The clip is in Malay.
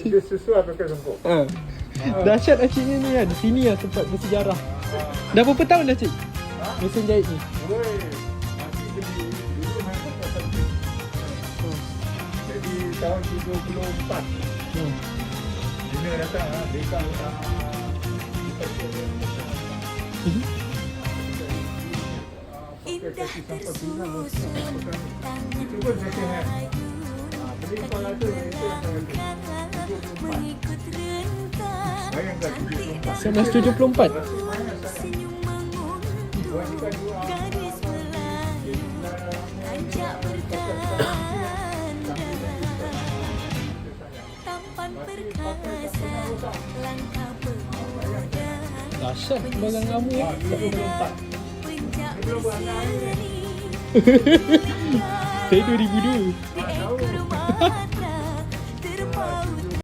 Dia sesuai pakai songkok. Dahsyat lah cik ni kan. Sini lah tempat bersejarah. Dah berapa tahun dah cik mesin jahit ni? Oi, masih beli dulu main pakai satu. Jadi tahun 74 Dina datang Beka pakai kaki sampai pinang. Itu pun second hand. Beli kepala tu itu yang saya beli 74. Bayangkan 1974. Kewajikan dua Dahsyat barang kamu ya. 74. Belum beranak ni. Saya 2002. Tak tahu.